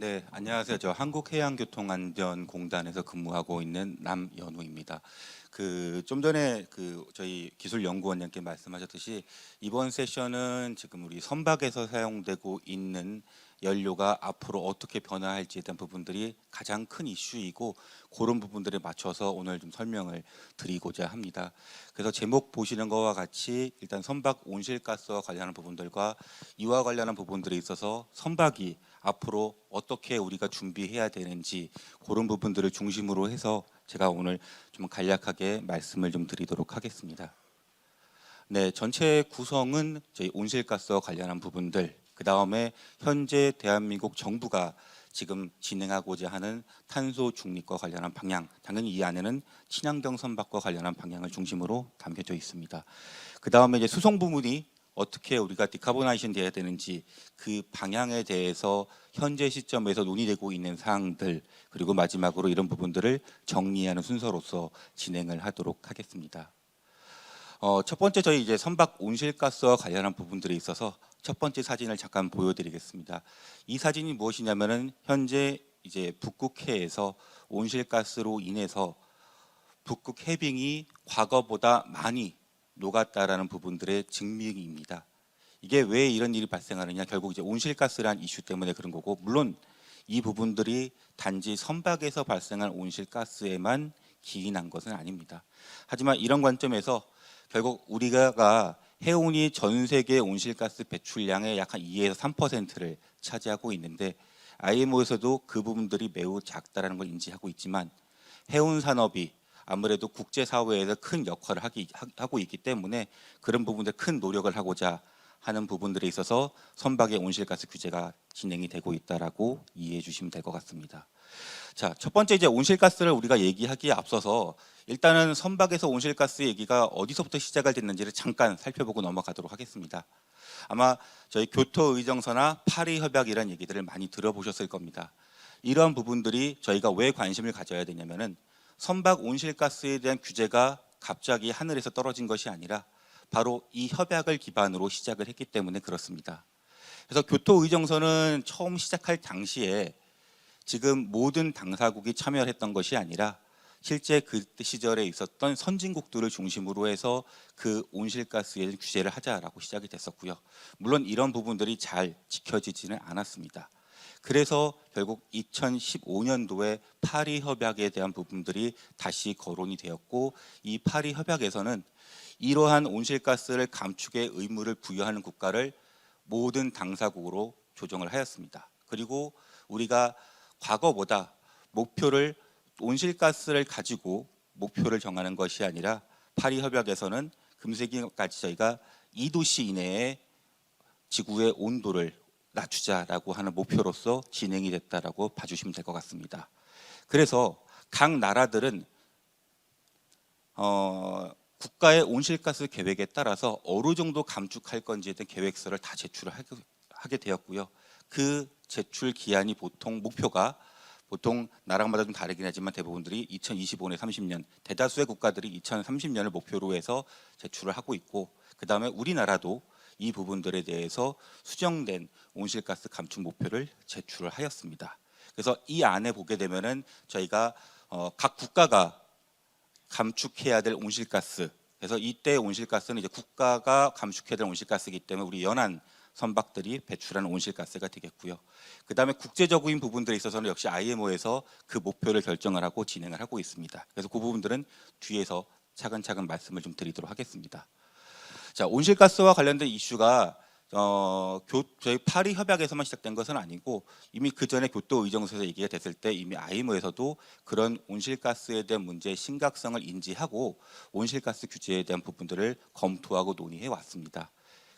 네, 안녕하세요. 저 한국해양교통안전공단에서 근무하고 있는 남연우입니다. 좀 전에 저희 기술연구원님께 말씀하셨듯이 이번 세션은 지금 우리 선박에서 사용되고 있는 연료가 앞으로 어떻게 변화할지에 대한 부분들이 가장 큰 이슈이고, 그런 부분들에 맞춰서 오늘 좀 설명을 드리고자 합니다. 그래서 제목 보시는 것과 같이 일단 선박 온실가스와 관련한 부분들과 이와 관련한 부분들에 있어서 선박이 앞으로 어떻게 우리가 준비해야 되는지, 그런 부분들을 중심으로 해서 제가 오늘 좀 간략하게 말씀을 좀 드리도록 하겠습니다. 네, 전체 구성은 저희 온실가스와 관련한 부분들, 그 다음에 현재 대한민국 정부가 지금 진행하고자 하는 탄소 중립과 관련한 방향, 당연히 이 안에는 친환경 선박과 관련한 방향을 중심으로 담겨져 있습니다. 그 다음에 이제 수송 부문이 어떻게 우리가 디카보나이션 돼야 되는지, 그 방향에 대해서 현재 시점에서 논의되고 있는 사항들, 그리고 마지막으로 이런 부분들을 정리하는 순서로서 진행을 하도록 하겠습니다. 첫 번째 저희 이제 선박 온실가스와 관련한 부분들에 있어서 첫 번째 사진을 잠깐 보여드리겠습니다. 이 사진이 무엇이냐면은 현재 이제 북극해에서 온실가스로 인해서 북극 해빙이 과거보다 많이 녹았다라는 부분들의 증명입니다. 이게 왜 이런 일이 발생하느냐, 결국 이제 온실가스란 이슈 때문에 그런 거고, 물론 이 부분들이 단지 선박에서 발생한 온실가스에만 기인한 것은 아닙니다. 하지만 이런 관점에서 결국 우리가 해운이 전 세계 온실가스 배출량의 약 한 2에서 3%를 차지하고 있는데, IMO에서도 그 부분들이 매우 작다라는 걸 인지하고 있지만, 해운 산업이 아무래도 국제사회에서 큰 역할을 하고 있기 때문에 그런 부분들 큰 노력을 하고자 하는 부분들에 있어서 선박의 온실가스 규제가 진행이 되고 있다라고 이해해 주시면 될 것 같습니다. 자, 첫 번째 이제 온실가스를 우리가 얘기하기에 앞서서 일단은 선박에서 온실가스 얘기가 어디서부터 시작을 됐는지를 잠깐 살펴보고 넘어가도록 하겠습니다. 아마 저희 교토의정서나 파리협약이라는 얘기들을 많이 들어보셨을 겁니다. 이런 부분들이 저희가 왜 관심을 가져야 되냐면은 선박 온실가스에 대한 규제가 갑자기 하늘에서 떨어진 것이 아니라 바로 이 협약을 기반으로 시작을 했기 때문에 그렇습니다. 그래서 교토의정서는 처음 시작할 당시에 지금 모든 당사국이 참여를 했던 것이 아니라 실제 그 시절에 있었던 선진국들을 중심으로 해서 그 온실가스에 대한 규제를 하자라고 시작이 됐었고요. 물론 이런 부분들이 잘 지켜지지는 않았습니다. 그래서 결국 2015년도에 파리 협약에 대한 부분들이 다시 거론이 되었고, 이 파리 협약에서는 이러한 온실가스를 감축의 의무를 부여하는 국가를 모든 당사국으로 조정을 하였습니다. 그리고 우리가 과거보다 목표를 온실가스를 가지고 목표를 정하는 것이 아니라 파리 협약에서는 금세기까지 저희가 2도씨 이내에 지구의 온도를 낮추자라고 하는 목표로서 진행이 됐다라고 봐주시면 될 것 같습니다. 그래서 각 나라들은 국가의 온실가스 계획에 따라서 어느 정도 감축할 건지에 대한 계획서를 다 제출을 하게 되었고요. 그 제출 기한이 목표가 보통 나라마다 좀 다르긴 하지만 대부분들이 2025년, 30년, 대다수의 국가들이 2030년을 목표로 해서 제출을 하고 있고, 그 다음에 우리나라도 이 부분들에 대해서 수정된 온실가스 감축 목표를 제출을 하였습니다. 그래서 이 안에 보게 되면은 저희가 각 국가가 감축해야 될 온실가스, 그래서 이때 온실가스는 이제 국가가 감축해야 될 온실가스이기 때문에 우리 연안 선박들이 배출하는 온실가스가 되겠고요. 그 다음에 국제적인 부분들에 있어서는 역시 IMO에서 그 목표를 결정을 하고 진행을 하고 있습니다. 그래서 그 부분들은 뒤에서 차근차근 말씀을 좀 드리도록 하겠습니다. 자, 온실가스와 관련된 이슈가 저희 파리 협약에서만 시작된 것은 아니고, 이미 그 전에 교토의정서에서 얘기가 됐을 때 이미 IMO에서도 그런 온실가스에 대한 문제의 심각성을 인지하고 온실가스 규제에 대한 부분들을 검토하고 논의해 왔습니다.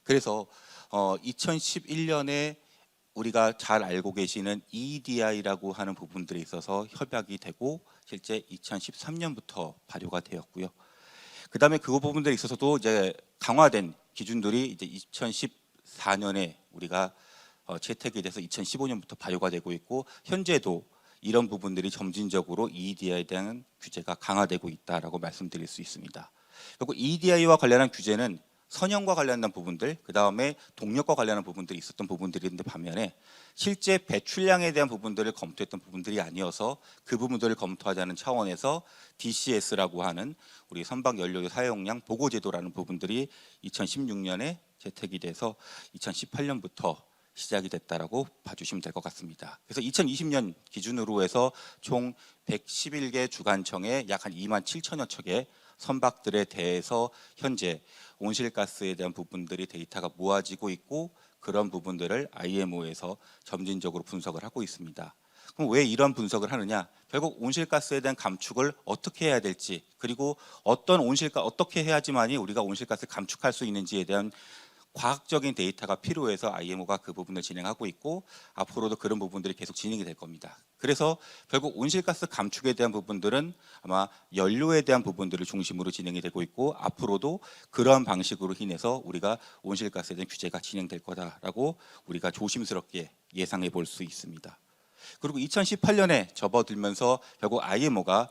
그래서 2011년에 우리가 잘 알고 계시는 EEDI라고 하는 부분들에 있어서 협약이 되고 실제 2013년부터 발효가 되었고요. 그 다음에 그 부분들에 있어서도 이제 강화된 기준들이 이제 2014년에 우리가 채택이 돼서 2015년부터 발효가 되고 있고, 현재도 이런 부분들이 점진적으로 EEDI에 대한 규제가 강화되고 있다라고 말씀드릴 수 있습니다. 그리고 EEDI와 관련한 규제는 선형과 관련된 부분들, 그 다음에 동력과 관련한 부분들이 있었던 부분들인데 반면에 실제 배출량에 대한 부분들을 검토했던 부분들이 아니어서 그 부분들을 검토하자는 차원에서 DCS라고 하는 우리 선박 연료 사용량 보고제도라는 부분들이 2016년에 채택이 돼서 2018년부터 시작이 됐다라고 봐주시면 될 것 같습니다. 그래서 2020년 기준으로 해서 총 111개 주관청에 약 한 2만 7천여 척의 선박들에 대해서 현재 온실가스에 대한 부분들이 데이터가 모아지고 있고 그런 부분들을 IMO에서 점진적으로 분석을 하고 있습니다. 그럼 왜 이런 분석을 하느냐? 결국 온실가스에 대한 감축을 어떻게 해야 될지, 그리고 어떻게 해야지만이 우리가 온실가스를 감축할 수 있는지에 대한 과학적인 데이터가 필요해서 IMO가 그 부분을 진행하고 있고 앞으로도 그런 부분들이 계속 진행이 될 겁니다. 그래서 결국 온실가스 감축에 대한 부분들은 아마 연료에 대한 부분들을 중심으로 진행이 되고 있고 앞으로도 그러한 방식으로 인해서 우리가 온실가스에 대한 규제가 진행될 거다라고 우리가 조심스럽게 예상해 볼 수 있습니다. 그리고 2018년에 접어들면서 결국 IMO가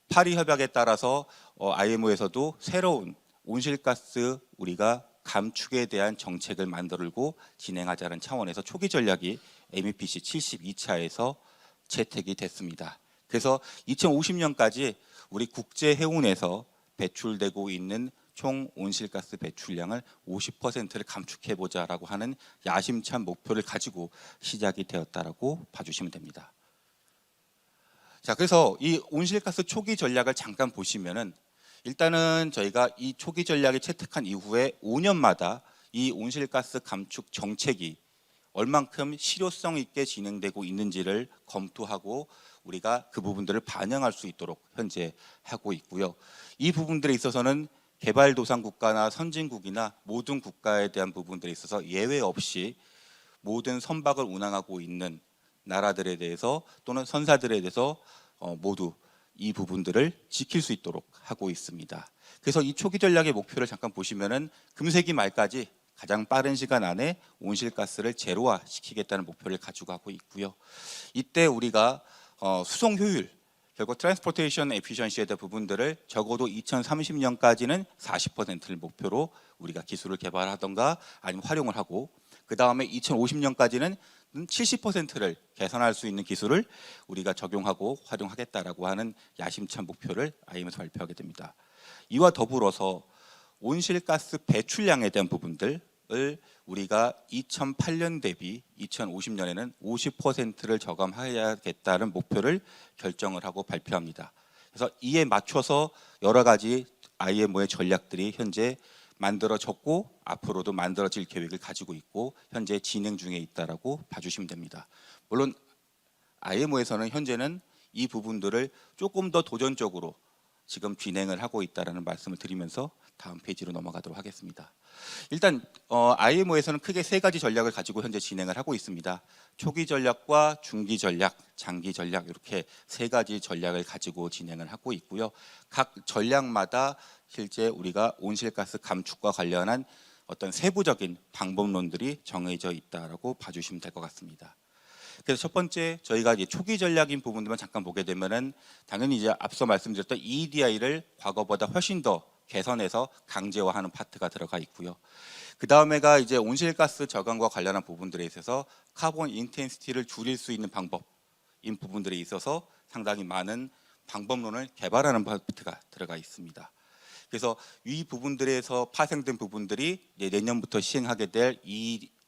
파리 협약에 따라서 IMO에서도 새로운 온실가스 우리가 감축에 대한 정책을 만들고 진행하자는 차원에서 초기 전략이 MEPC 72차에서 채택이 됐습니다. 그래서 2050년까지 우리 국제 해운에서 배출되고 있는 총 온실가스 배출량을 50%를 감축해보자라고 하는 야심찬 목표를 가지고 시작이 되었다라고 봐주시면 됩니다. 자, 그래서 이 온실가스 초기 전략을 잠깐 보시면은 일단은 저희가 이 초기 전략이 채택한 이후에 5년마다 이 온실가스 감축 정책이 얼만큼 실효성 있게 진행되고 있는지를 검토하고 우리가 그 부분들을 반영할 수 있도록 현재 하고 있고요. 이 부분들에 있어서는 개발도상국가나 선진국이나 모든 국가에 대한 부분들에 있어서 예외 없이 모든 선박을 운항하고 있는 나라들에 대해서 또는 선사들에 대해서 모두 이 부분들을 지킬 수 있도록 하고 있습니다. 그래서 이 초기 전략의 목표를 잠깐 보시면은 금세기 말까지 가장 빠른 시간 안에 온실가스를 제로화 시키겠다는 목표를 가지고 가고 있고요. 이때 우리가 수송 효율, 결국 트랜스포테이션 에피션시에 대한 부분들을 적어도 2030년까지는 40%를 목표로 우리가 기술을 개발하던가 아니면 활용을 하고 그 다음에 2050년까지는 70%를 개선할 수 있는 기술을 우리가 적용하고 활용하겠다라고 하는 야심찬 목표를 IMO에서 발표하게 됩니다. 이와 더불어서 온실가스 배출량에 대한 부분들을 우리가 2008년 대비 2050년에는 50%를 저감해야겠다는 목표를 결정을 하고 발표합니다. 그래서 이에 맞춰서 여러 가지 IMO의 전략들이 현재 만들어졌고 앞으로도 만들어질 계획을 가지고 있고 현재 진행 중에 있다라고 봐주시면 됩니다. 물론 IMO에서는 현재는 이 부분들을 조금 더 도전적으로 지금 진행을 하고 있다라는 말씀을 드리면서 다음 페이지로 넘어가도록 하겠습니다. 일단 IMO에서는 크게 세 가지 전략을 가지고 현재 진행을 하고 있습니다. 초기 전략과 중기 전략, 장기 전략 이렇게 세 가지 전략을 가지고 진행을 하고 있고요. 각 전략마다 실제 우리가 온실가스 감축과 관련한 어떤 세부적인 방법론들이 정해져 있다라고 봐주시면 될 것 같습니다. 그래서 첫 번째 저희가 이제 초기 전략인 부분들만 잠깐 보게 되면은 당연히 이제 앞서 말씀드렸던 EEDI를 과거보다 훨씬 더 개선해서 강제화하는 파트가 들어가 있고요. 그 다음에가 이제 온실가스 저감과 관련한 부분들에 있어서 카본 인텐시티를 줄일 수 있는 방법인 부분들에 있어서 상당히 많은 방법론을 개발하는 파트가 들어가 있습니다. 그래서 이 부분들에서 파생된 부분들이 이제 내년부터 시행하게 될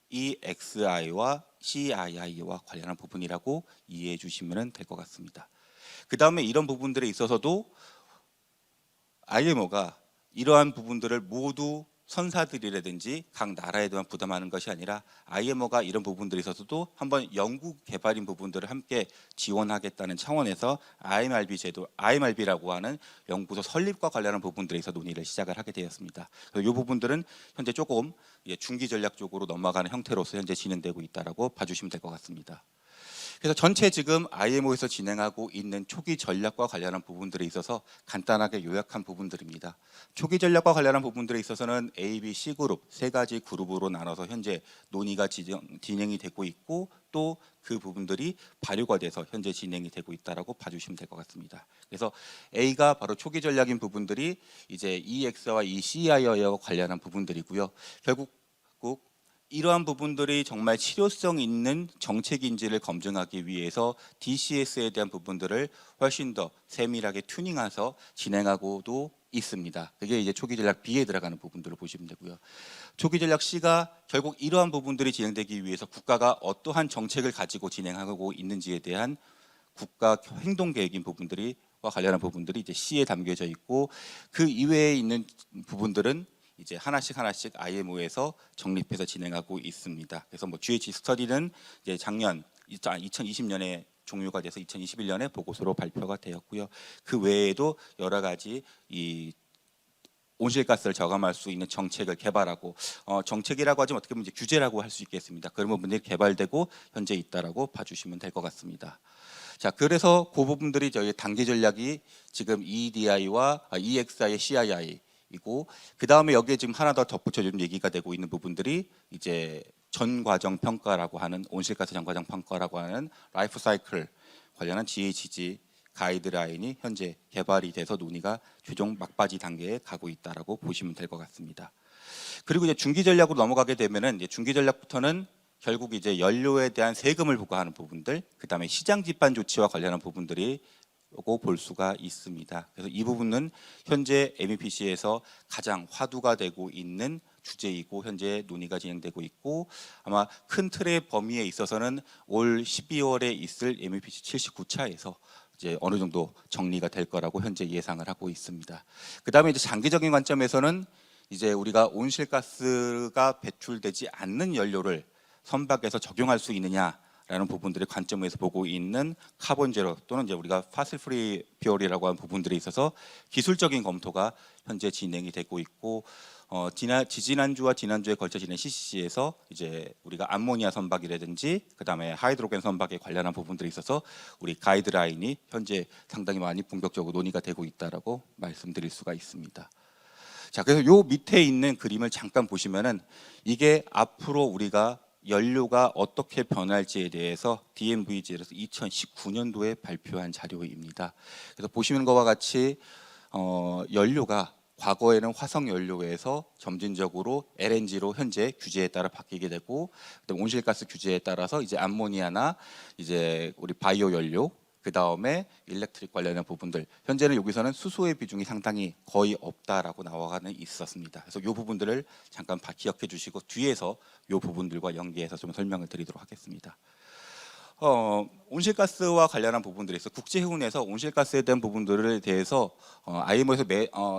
EXI와 CII와 관련한 부분이라고 이해해 주시면 될 것 같습니다. 그 다음에 이런 부분들에 있어서도 IMO가 이러한 부분들을 모두 선사들이라든지 각 나라에 대한 부담하는 것이 아니라 IMO가 이런 부분들에 있어서도 한번 연구 개발인 부분들을 함께 지원하겠다는 차원에서 IMRB 제도, IMRB라고 하는 연구소 설립과 관련한 부분들에 서 논의를 시작을 하게 되었습니다. 이 부분들은 현재 조금 중기 전략 쪽으로 넘어가는 형태로서 현재 진행되고 있다라고 봐주시면 될 것 같습니다. 그래서 전체 지금 IMO에서 진행하고 있는 초기 전략과 관련한 부분들에 있어서 간단하게 요약한 부분들입니다. 초기 전략과 관련한 부분들에 있어서는 A, B, C 그룹 세 가지 그룹으로 나눠서 현재 논의가 진행이 되고 있고 또 그 부분들이 발효가 돼서 현재 진행이 되고 있다라고 봐주시면 될 것 같습니다. 그래서 A가 바로 초기 전략인 부분들이 이제 EX와 ECI와 관련한 부분들이고요. 결국 꼭 이러한 부분들이 정말 실효성 있는 정책인지를 검증하기 위해서 DCS에 대한 부분들을 훨씬 더 세밀하게 튜닝해서 진행하고도 있습니다. 그게 이제 초기 전략 B에 들어가는 부분들을 보시면 되고요. 초기 전략 C가 결국 이러한 부분들이 진행되기 위해서 국가가 어떠한 정책을 가지고 진행하고 있는지에 대한 국가 행동 계획인 부분들과 관련한 부분들이 이제 C에 담겨져 있고 그 이외에 있는 부분들은 이제 하나씩 IMO에서 정립해서 진행하고 있습니다. 그래서 뭐 GH 스터디는 이제 작년 2020년에 종료가 돼서 2021년에 보고서로 발표가 되었고요. 그 외에도 여러 가지 이 온실가스를 저감할 수 있는 정책을 개발하고 정책이라고 하지만 어떻게 보면 이제 규제라고 할 수 있겠습니다. 그런 부분들이 개발되고 현재 있다라고 봐주시면 될 것 같습니다. 자, 그래서 그 부분들이 저희 단기 전략이 지금 EEDI와 EXI의 CII 이고 그 다음에 여기에 지금 하나 더 덧붙여준 얘기가 되고 있는 부분들이 이제 전 과정 평가라고 하는 온실가스 전 과정 평가라고 하는 라이프 사이클 관련한 GHG 가이드라인이 현재 개발이 돼서 논의가 최종 막바지 단계에 가고 있다라고 보시면 될 것 같습니다. 그리고 이제 중기 전략으로 넘어가게 되면은 이제 중기 전략부터는 결국 이제 연료에 대한 세금을 부과하는 부분들, 그 다음에 시장 집반 조치와 관련한 부분들이 볼 수가 있습니다. 그래서 이 부분은 현재 MEPC에서 가장 화두가 되고 있는 주제이고 현재 논의가 진행되고 있고 아마 큰 틀의 범위에 있어서는 올 12월에 있을 MEPC 79차에서 이제 어느 정도 정리가 될 거라고 현재 예상을 하고 있습니다. 그 다음에 이제 장기적인 관점에서는 이제 우리가 온실가스가 배출되지 않는 연료를 선박에서 적용할 수 있느냐라는 부분들의 관점에서 보고 있는 카본 제로 또는 이제 우리가 파슬 프리 퓨얼이라고 하는 부분들에 있어서 기술적인 검토가 현재 진행이 되고 있고 지지난주와 지난주에 걸쳐 지낸 CCC에서 이제 우리가 암모니아 선박이라든지 그다음에 하이드로겐 선박에 관련한 부분들이 있어서 우리 가이드라인이 현재 상당히 많이 본격적으로 논의가 되고 있다라고 말씀드릴 수가 있습니다. 자, 그래서 요 밑에 있는 그림을 잠깐 보시면은 이게 앞으로 우리가 연료가 어떻게 변할지에 대해서 DNVG에서 2019년도에 발표한 자료입니다. 그래서 보시는 것과 같이 연료가 과거에는 화석 연료에서 점진적으로 LNG로 현재 규제에 따라 바뀌게 되고 온실가스 규제에 따라서 이제 암모니아나 이제 우리 바이오 연료 그 다음에 일렉트릭 관련된 부분들 현재는 여기서는 수소의 비중이 상당히 거의 없다라고 나와가는 있었습니다. 그래서 이 부분들을 잠깐 기억해 주시고 뒤에서 이 부분들과 연계해서 좀 설명을 드리도록 하겠습니다. 온실가스와 관련한 부분들이 있어 국제해운에서 온실가스에 대한 부분들에 대해서 IMO에서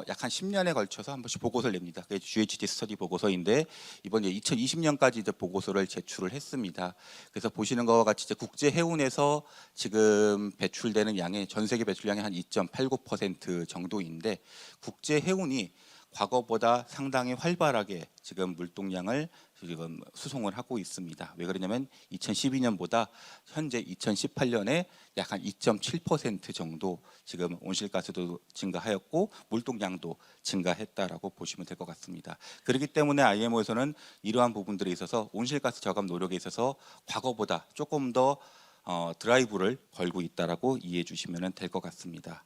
약 한 10년에 걸쳐서 한 번씩 보고서를 냅니다. 그게 GHG 스터디 보고서인데 이번 2020년까지 이제 보고서를 제출을 했습니다. 그래서 보시는 것과 같이 이제 국제해운에서 지금 배출되는 양의 전 세계 배출량의 한 2.89% 정도인데 국제해운이 과거보다 상당히 활발하게 지금 물동량을 지금 수송을 하고 있습니다. 왜 그러냐면 2012년보다 현재 2018년에 약 한 2.7% 정도 지금 온실가스도 증가하였고 물동량도 증가했다라고 보시면 될 것 같습니다. 그렇기 때문에 IMO에서는 이러한 부분들에 있어서 온실가스 저감 노력에 있어서 과거보다 조금 더 드라이브를 걸고 있다라고 이해해 주시면 될 것 같습니다.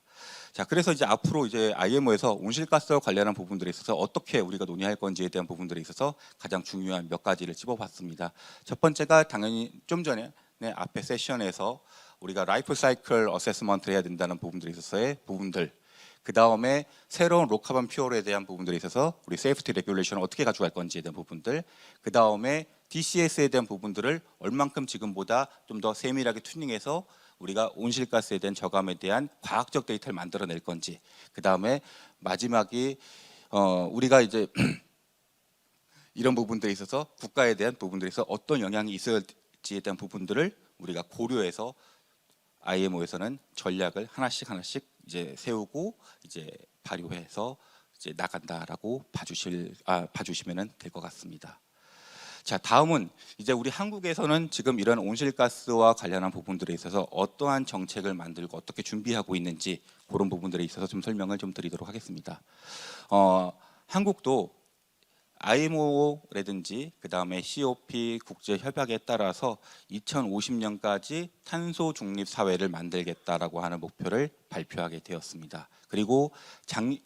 자, 그래서 이제 앞으로 이제 IMO에서 온실가스와 관련한 부분들에 있어서 어떻게 우리가 논의할 건지에 대한 부분들에 있어서 가장 중요한 몇 가지를 찝어봤습니다. 첫 번째가 당연히 좀 전에 앞에 세션에서 우리가 라이프 사이클 어세스먼트를 해야 된다는 부분들에 있어서의 부분들, 그 다음에 새로운 로카본 퓨얼에 대한 부분들에 있어서 우리 세이프티 레귤레이션을 어떻게 가져갈 건지에 대한 부분들, 그 다음에 DCS에 대한 부분들을 얼만큼 지금보다 좀 더 세밀하게 튜닝해서 우리가 온실가스에 대한 저감에 대한 과학적 데이터를 만들어낼 건지, 그 다음에 마지막이 우리가 이제 이런 부분들에 있어서 국가에 대한 부분들에 있어서 어떤 영향이 있을지에 대한 부분들을 우리가 고려해서 IMO에서는 전략을 하나씩 이제 세우고 이제 발효해서 이제 나간다라고 봐주시면 될 것 같습니다. 자, 다음은 이제 우리 한국에서는 지금 이런 온실가스와 관련한 부분들에 있어서 어떠한 정책을 만들고 어떻게 준비하고 있는지 그런 부분들에 있어서 좀 설명을 좀 드리도록 하겠습니다. 한국도 IMO라든지 그 다음에 COP 국제 협약에 따라서 2050년까지 탄소 중립 사회를 만들겠다라고 하는 목표를 발표하게 되었습니다. 그리고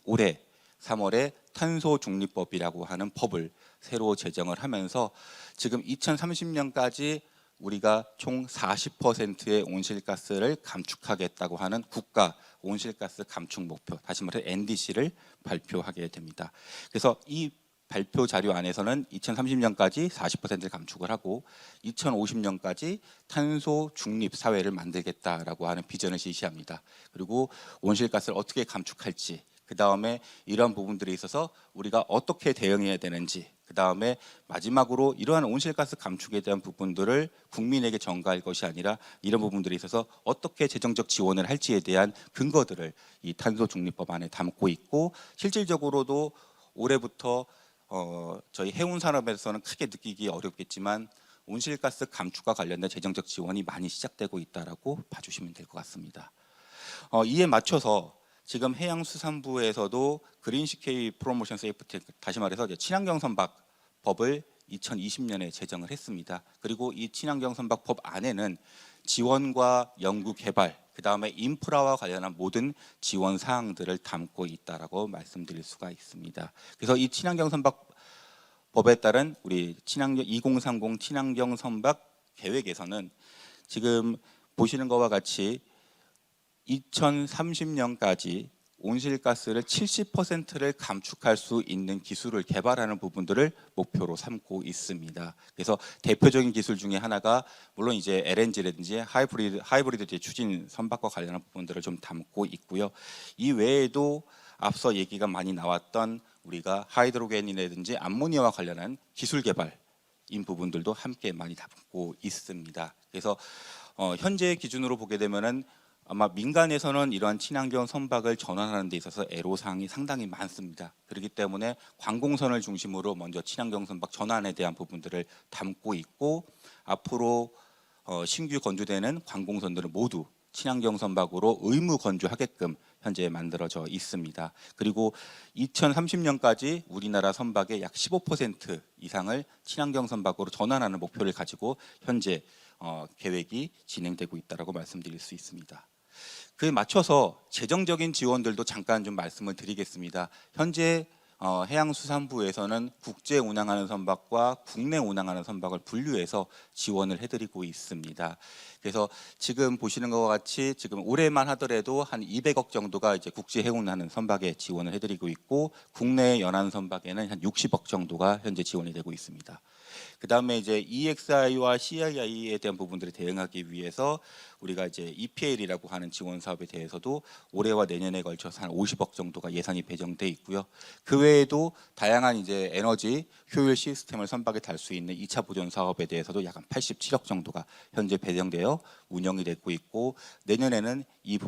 올해 3월에 탄소 중립법이라고 하는 법을 새로 제정을 하면서 지금 2030년까지 우리가 총 40%의 온실가스를 감축하겠다고 하는 국가 온실가스 감축 목표, 다시 말해 NDC를 발표하게 됩니다. 그래서 이 발표 자료 안에서는 2030년까지 40%를 감축을 하고 2050년까지 탄소 중립 사회를 만들겠다라고 하는 비전을 제시합니다. 그리고 온실가스를 어떻게 감축할지, 그 다음에 이러한 부분들에 있어서 우리가 어떻게 대응해야 되는지, 그 다음에 마지막으로 이러한 온실가스 감축에 대한 부분들을 국민에게 전가할 것이 아니라 이런 부분들에 있어서 어떻게 재정적 지원을 할지에 대한 근거들을 이 탄소 중립법 안에 담고 있고, 실질적으로도 올해부터 저희 해운 산업에서는 크게 느끼기 어렵겠지만 온실가스 감축과 관련된 재정적 지원이 많이 시작되고 있다라고 봐주시면 될 것 같습니다. 이에 맞춰서 지금 해양수산부에서도 그린시케이 프로모션 세이프티, 다시 말해서 친환경 선박법을 2020년에 제정을 했습니다. 그리고 이 친환경 선박법 안에는 지원과 연구 개발, 그 다음에 인프라와 관련한 모든 지원 사항들을 담고 있다라고 말씀드릴 수가 있습니다. 그래서 이 친환경 선박법에 따른 우리 친환경 2030 친환경 선박 계획에서는 지금 보시는 것과 같이 2030년까지 온실가스를 70%를 감축할 수 있는 기술을 개발하는 부분들을 목표로 삼고 있습니다. 그래서 대표적인 기술 중에 하나가 물론 이제 LNG라든지 하이브리드 추진 선박과 관련한 부분들을 좀 담고 있고요. 이 외에도 앞서 얘기가 많이 나왔던 우리가 하이드로겐이라든지 암모니아와 관련한 기술 개발인 부분들도 함께 많이 담고 있습니다. 그래서 현재 기준으로 보게 되면은 아마 민간에서는 이러한 친환경 선박을 전환하는 데 있어서 애로사항이 상당히 많습니다. 그렇기 때문에 관공선을 중심으로 먼저 친환경 선박 전환에 대한 부분들을 담고 있고, 앞으로 신규 건조되는 관공선들은 모두 친환경 선박으로 의무 건조하게끔 현재 만들어져 있습니다. 그리고 2030년까지 우리나라 선박의 약 15% 이상을 친환경 선박으로 전환하는 목표를 가지고 현재 계획이 진행되고 있다고 말씀드릴 수 있습니다. 그에 맞춰서 재정적인 지원들도 잠깐 좀 말씀을 드리겠습니다. 현재 해양수산부에서는 국제 운항하는 선박과 국내 운항하는 선박을 분류해서 지원을 해드리고 있습니다. 그래서 지금 보시는 것과 같이 지금 올해만 하더라도 한 200억 정도가 이제 국제 해운하는 선박에 지원을 해드리고 있고, 국내 연안 선박에는 한 60억 정도가 현재 지원이 되고 있습니다. 그 다음에 이제 EXI와 CII에 대한 부분들을 대응하기 위해서 우리가 이제 EPL이라고 하는 지원 사업에 대해서도 올해와 내년에 걸쳐서 한 50억 정도가 예산이 배정돼 있고요. 그 외에도 다양한 이제 에너지 효율 시스템을 선박에 달 수 있는 2차 보존 사업에 대해서도 약 한 87억 정도가 현재 배정되어 운영이 되고 있고, 내년에는 이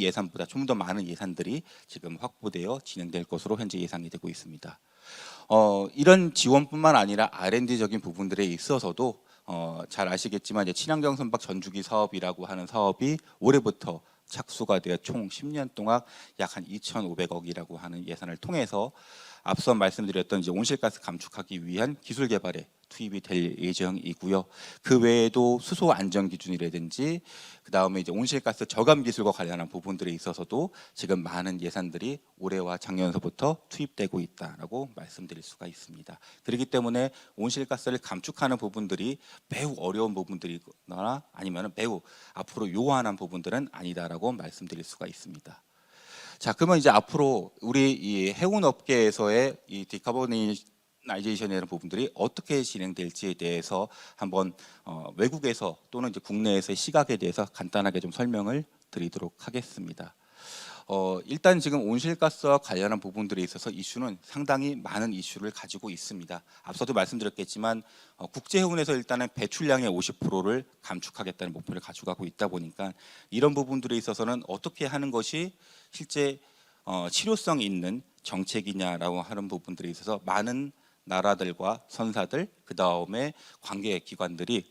예산보다 좀 더 많은 예산들이 지금 확보되어 진행될 것으로 현재 예상이 되고 있습니다. 이런 지원뿐만 아니라 R&D적인 부분들에 있어서도 잘 아시겠지만 이제 친환경 선박 전주기 사업이라고 하는 사업이 올해부터 착수가 되어 총 10년 동안 약 한 2,500억이라고 하는 예산을 통해서 앞서 말씀드렸던 이제 온실가스 감축하기 위한 기술 개발에 투입이 될 예정이고요. 그 외에도 수소 안전 기준이라든지 그 다음에 이제 온실가스 저감 기술과 관련한 부분들에 있어서도 지금 많은 예산들이 올해와 작년서부터 투입되고 있다라고 말씀드릴 수가 있습니다. 그렇기 때문에 온실가스를 감축하는 부분들이 매우 어려운 부분들이거나 아니면 매우 앞으로 요한한 부분들은 아니다라고 말씀드릴 수가 있습니다. 자, 그러면 이제 앞으로 우리 이 해운 업계에서의 이 디카보니제이션이라는 부분들이 어떻게 진행될지에 대해서 한번 외국에서 또는 이제 국내에서의 시각에 대해서 간단하게 좀 설명을 드리도록 하겠습니다. 일단 지금 온실가스와 관련한 부분들에 있어서 이슈는 상당히 많은 이슈를 가지고 있습니다. 앞서도 말씀드렸겠지만 국제해운에서 일단은 배출량의 50%를 감축하겠다는 목표를 가져가고 있다 보니까 이런 부분들에 있어서는 어떻게 하는 것이 실제 실효성 있는 정책이냐라고 하는 부분들에 있어서 많은 나라들과 선사들, 그 다음에 관계 기관들이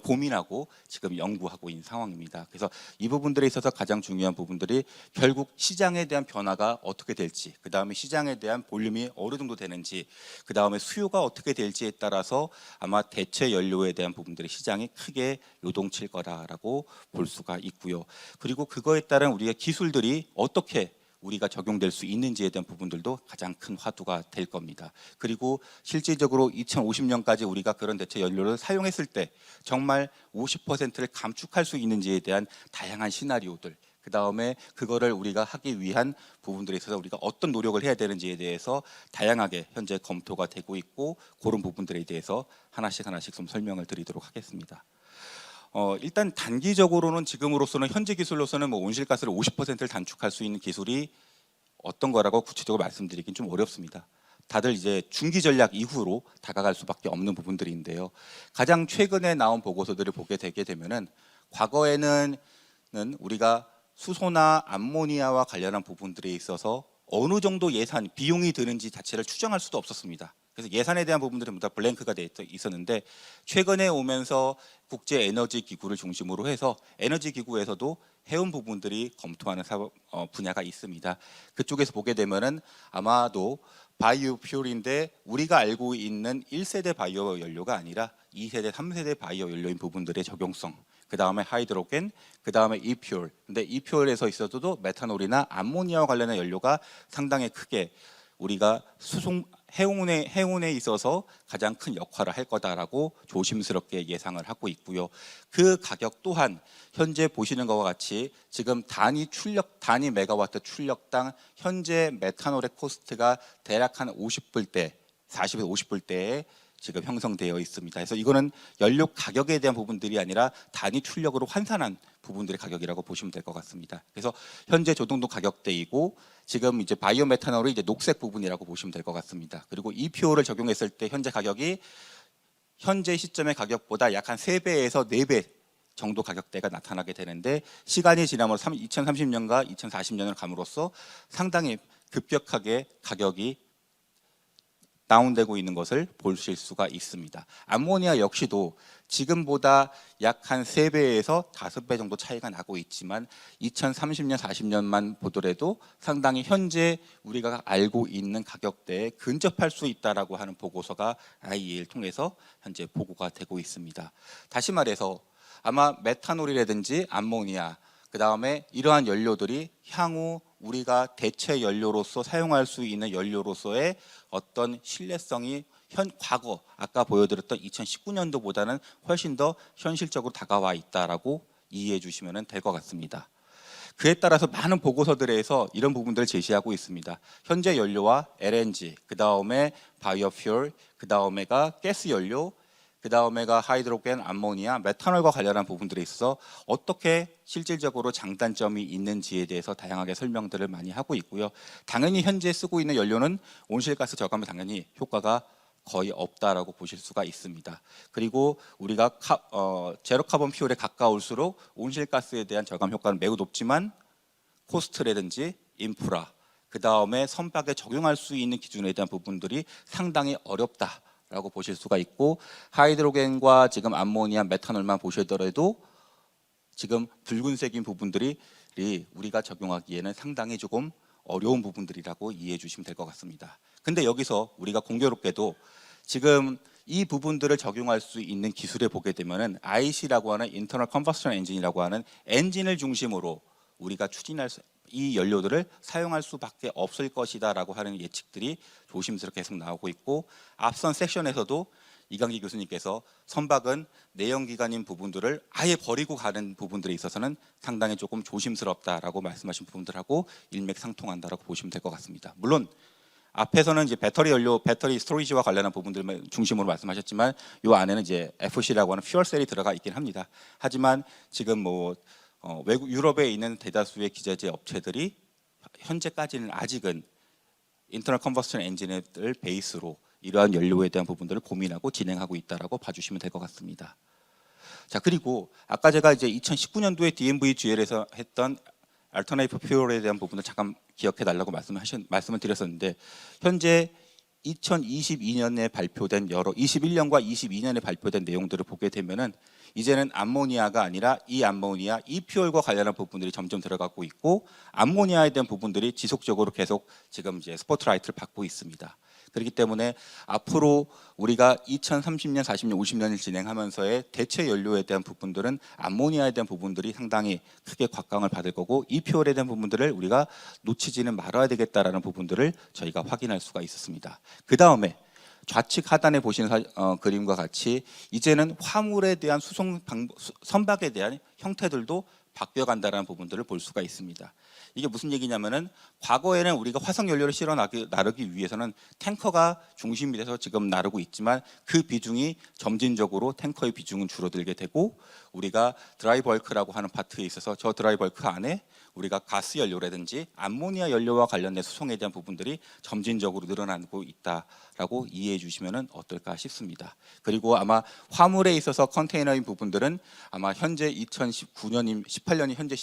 고민하고 지금 연구하고 있는 상황입니다. 그래서 이 부분들에 있어서 가장 중요한 부분들이 결국 시장에 대한 변화가 어떻게 될지, 그 다음에 시장에 대한 볼륨이 어느 정도 되는지, 그 다음에 수요가 어떻게 될지에 따라서 아마 대체 연료에 대한 부분들이 시장이 크게 요동칠 거라고 볼 수가 있고요. 그리고 그거에 따른 우리의 기술들이 어떻게 우리가 적용될 수 있는지에 대한 부분들도 가장 큰 화두가 될 겁니다. 그리고 실질적으로 2050년까지 우리가 그런 대체 연료를 사용했을 때 정말 50%를 감축할 수 있는지에 대한 다양한 시나리오들, 그 다음에 그거를 우리가 하기 위한 부분들에 있어서 우리가 어떤 노력을 해야 되는지에 대해서 다양하게 현재 검토가 되고 있고, 그런 부분들에 대해서 하나씩 좀 설명을 드리도록 하겠습니다. 일단 단기적으로는 지금으로서는 현재 기술로서는 온실가스를 50%를 단축할 수 있는 기술이 어떤 거라고 구체적으로 말씀드리긴 좀 어렵습니다. 다들 이제 중기 전략 이후로 다가갈 수밖에 없는 부분들인데요. 가장 최근에 나온 보고서들을 보게 되게 되면은 과거에는 우리가 수소나 암모니아와 관련한 부분들에 있어서 어느 정도 예산, 비용이 드는지 자체를 추정할 수도 없었습니다. 그래서 예산에 대한 부분들은 모두 블랭크가 돼 있었는데, 최근에 오면서 국제 에너지 기구를 중심으로 해서 에너지 기구에서도 해운 부분들이 검토하는 분야가 있습니다. 그쪽에서 보게 되면은 아마도 바이오 퓨얼인데 우리가 알고 있는 1세대 바이오 연료가 아니라 2세대, 3세대 바이오 연료인 부분들의 적용성, 그 다음에 하이드로겐, 그 다음에 이퓨얼. 근데 이퓨얼에서 있어도 메탄올이나 암모니아와 관련된 연료가 상당히 크게 우리가 해운에 있어서 가장 큰 역할을 할 거다라고 조심스럽게 예상을 하고 있고요. 그 가격 또한 현재 보시는 것과 같이 지금 단위 메가와트 출력당 현재 메탄올의 코스트가 대략 한 50불대, 40에서 50불대에 지금 형성되어 있습니다. 그래서 이거는 연료 가격에 대한 부분들이 아니라 단위 출력으로 환산한 부분들의 가격이라고 보시면 될 것 같습니다. 그래서 현재 조정도 가격대이고, 지금 이제 바이오 메탄올이 이제 녹색 부분이라고 보시면 될 것 같습니다. 그리고 EPO를 적용했을 때 현재 가격이 현재 시점의 가격보다 약 한 3배에서 4배 정도 가격대가 나타나게 되는데, 시간이 지나면 2030년과 2040년을 감으로써 상당히 급격하게 가격이 다운되고 있는 것을 보실 수가 있습니다. 암모니아 역시도 지금보다 약 한 3배에서 5배 정도 차이가 나고 있지만 2030년, 40년만 보더라도 상당히 현재 우리가 알고 있는 가격대에 근접할 수 있다라고 하는 보고서가 IEA를 통해서 현재 보고가 되고 있습니다. 다시 말해서 아마 메탄올이라든지 암모니아, 그 다음에 이러한 연료들이 향후 우리가 대체 연료로서 사용할 수 있는 연료로서의 어떤 신뢰성이 과거 아까 보여드렸던 2019년도보다는 훨씬 더 현실적으로 다가와 있다라고 이해해 주시면 될 것 같습니다. 그에 따라서 많은 보고서들에서 이런 부분들을 제시하고 있습니다. 현재 연료와 LNG, 그 다음에 바이오퓨얼, 그 다음에가 가스 연료, 그 다음에가 하이드로겐, 암모니아, 메탄올과 관련한 부분들에 있어서 어떻게 실질적으로 장단점이 있는지에 대해서 다양하게 설명들을 많이 하고 있고요. 당연히 현재 쓰고 있는 연료는 온실가스 저감에 당연히 효과가 거의 없다라고 보실 수가 있습니다. 그리고 우리가 제로 카본 퓨얼에 가까울수록 온실가스에 대한 저감 효과는 매우 높지만 코스트라든지 인프라, 그 다음에 선박에 적용할 수 있는 기준에 대한 부분들이 상당히 어렵다 라고 보실 수가 있고, 하이드로겐과 지금 암모니아, 메탄올만 보시더라도 지금 붉은색인 부분들이 우리가 적용하기에는 상당히 조금 어려운 부분들이라고 이해해 주시면 될 것 같습니다. 근데 여기서 우리가 공교롭게도 지금 이 부분들을 적용할 수 있는 기술에 보게 되면은 IC라고 하는 인터널 컨버션 엔진이라고 하는 엔진을 중심으로 우리가 이 연료들을 사용할 수밖에 없을 것이다라고 하는 예측들이 조심스럽게 계속 나오고 있고, 앞선 섹션에서도 이강기 교수님께서 선박은 내연기관인 부분들을 아예 버리고 가는 부분들에 있어서는 상당히 조금 조심스럽다라고 말씀하신 부분들하고 일맥상통한다라고 보시면 될 것 같습니다. 물론 앞에서는 이제 배터리 스토리지와 관련한 부분들 중심으로 말씀하셨지만, 이 안에는 이제 FC라고 하는 퓨얼셀이 들어가 있긴 합니다. 하지만 지금 유럽에 있는 대다수의 기자재 업체들이 현재까지는 아직은 인터널 컨버션 엔진을 베이스로 이러한 연료에 대한 부분들을 고민하고 진행하고 있다라고 봐주시면 될 것 같습니다. 자, 그리고 아까 제가 이제 2019년도에 DNVGL에서 했던 알터네이티브 퓨얼에 대한 부분을 잠깐 기억해 달라고 말씀을 드렸었는데, 현재 2022년에 발표된 21년과 22년에 발표된 내용들을 보게 되면은 이제는 암모니아가 아니라 이 암모니아, 이퓨얼과 관련한 부분들이 점점 들어가고 있고 암모니아에 대한 부분들이 지속적으로 계속 지금 이제 스포트라이트를 받고 있습니다. 그렇기 때문에 앞으로 우리가 2030년, 40년, 50년을 진행하면서의 대체 연료에 대한 부분들은 암모니아에 대한 부분들이 상당히 크게 곽강을 받을 거고 이퓨얼에 대한 부분들을 우리가 놓치지는 말아야 되겠다라는 부분들을 저희가 확인할 수가 있었습니다. 그 다음에 좌측 하단에 보시는 그림과 같이 이제는 화물에 대한 선박에 대한 형태들도 바뀌어간다는 부분들을 볼 수가 있습니다. 이게 무슨 얘기냐면은 과거에는 우리가 화석 연료를 실어 나르기 위해서는 탱커가 중심이 돼서 지금 나르고 있지만 그 비중이 점진적으로 탱커의 비중은 줄어들게 되고 우리가 드라이 벌크라고 하는 파트에 있어서 저 드라이 벌크 안에 우리가 가스 연료라든지 암모니아 연료와 관련된 수송에 대한 부분들이 점진적으로 늘어나고 있다라고 이해해 주시면 어떨까 싶습니다. 그리고 아마 화물에 있어서 컨테이너인 부분들은 아마 현재 2019년인 18년이 현재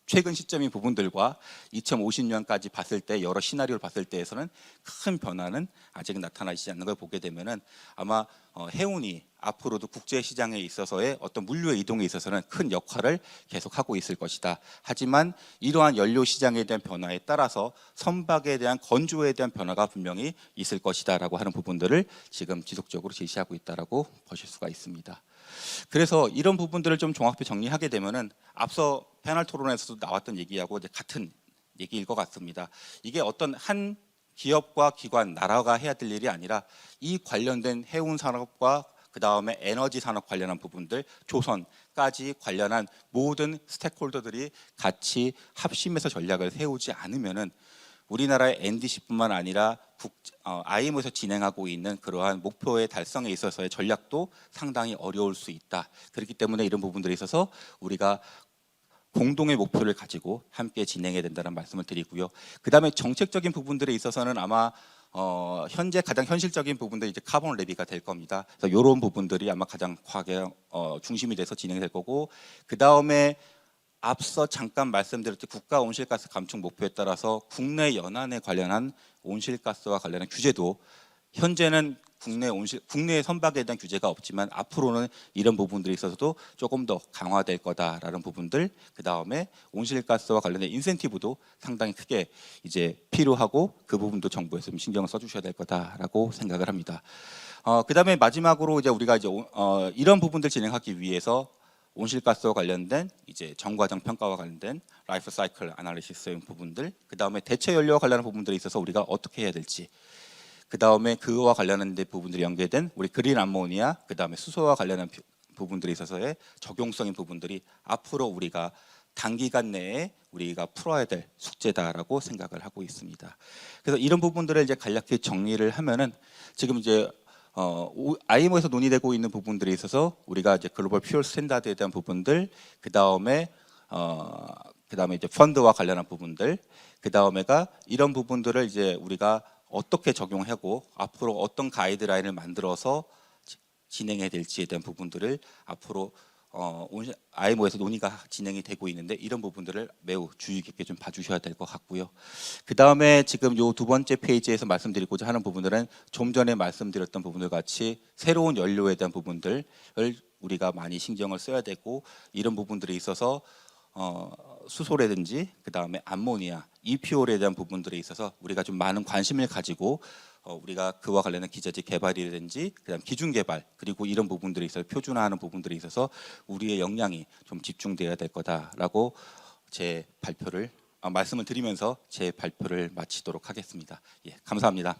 최근 시점인 부분들과 2050년까지 봤을 때 여러 시나리오를 봤을 때에서는 큰 변화는 아직 나타나지 않는 걸 보게 되면은 아마 해운이 앞으로도 국제 시장에 있어서의 어떤 물류의 이동에 있어서는 큰 역할을 계속하고 있을 것이다. 하지만 이러한 연료 시장에 대한 변화에 따라서 선박에 대한 건조에 대한 변화가 분명히 있을 것이다라고 하는 부분들을 지금 지속적으로 제시하고 있다라고 보실 수가 있습니다. 그래서 이런 부분들을 좀 종합해 정리하게 되면은 앞서 패널 토론에서도 나왔던 얘기하고 이제 같은 얘기일 것 같습니다. 이게 어떤 한 기업과 기관, 나라가 해야 될 일이 아니라 이 관련된 해운 산업과 그 다음에 에너지 산업 관련한 부분들, 조선까지 관련한 모든 스테이크홀더들이 같이 합심해서 전략을 세우지 않으면은 우리나라의 NDC뿐만 아니라 IMO에서 진행하고 있는 그러한 목표의 달성에 있어서의 전략도 상당히 어려울 수 있다. 그렇기 때문에 이런 부분들에 있어서 우리가 공동의 목표를 가지고 함께 진행해야 된다는 말씀을 드리고요. 그 다음에 정책적인 부분들에 있어서는 아마 현재 가장 현실적인 부분들이 이제 카본 레비가 될 겁니다. 그래서 이런 부분들이 아마 가장 중심이 돼서 진행될 거고, 그 다음에 앞서 잠깐 말씀드렸듯이 국가 온실가스 감축 목표에 따라서 국내 연안에 관련한 온실가스와 관련한 규제도 현재는 국내 선박에 대한 규제가 없지만 앞으로는 이런 부분들이 있어서도 조금 더 강화될 거다라는 부분들, 그 다음에 온실가스와 관련된 인센티브도 상당히 크게 이제 필요하고 그 부분도 정부에서 좀 신경을 써주셔야 될 거다라고 생각을 합니다. 그 다음에 마지막으로 이제 우리가 이제 이런 부분들 진행하기 위해서 온실가스와 관련된 이제 정과정 평가와 관련된 라이프 사이클 아날리시스의 부분들, 그 다음에 대체 연료와 관련한 부분들에 있어서 우리가 어떻게 해야 될지, 그 다음에 그와 관련한 부분들이 연계된 우리 그린 암모니아, 그 다음에 수소와 관련한 부분들에 있어서의 적용성인 부분들이 앞으로 우리가 단기간 내에 우리가 풀어야 될 숙제다라고 생각을 하고 있습니다. 그래서 이런 부분들을 이제 간략히 정리를 하면은 지금 이제 IMO에서 논의되고 있는 부분들에 있어서 우리가 이제 글로벌 퓨얼 스탠다드에 대한 부분들, 그 다음에 이제 펀드와 관련한 부분들, 그 다음에가 이런 부분들을 이제 우리가 어떻게 적용하고 앞으로 어떤 가이드라인을 만들어서 진행해야 될지에 대한 부분들을 앞으로 IMO에서 논의가 진행이 되고 있는데 이런 부분들을 매우 주의 깊게 좀 봐주셔야 될 것 같고요. 그 다음에 지금 요 두 번째 페이지에서 말씀드리고자 하는 부분들은 좀 전에 말씀드렸던 부분들 같이 새로운 연료에 대한 부분들을 우리가 많이 신경을 써야 되고, 이런 부분들에 있어서 수소라든지 그 다음에 암모니아, 이퓨얼에 대한 부분들에 있어서 우리가 좀 많은 관심을 가지고 우리가 그와 관련된 기저지 개발이라든지 그다음 기준 개발, 그리고 이런 부분들에 있어서 표준화하는 부분들에 있어서 우리의 역량이 좀 집중돼야 될 거다라고 제 발표를 말씀을 드리면서 제 발표를 마치도록 하겠습니다. 예, 감사합니다.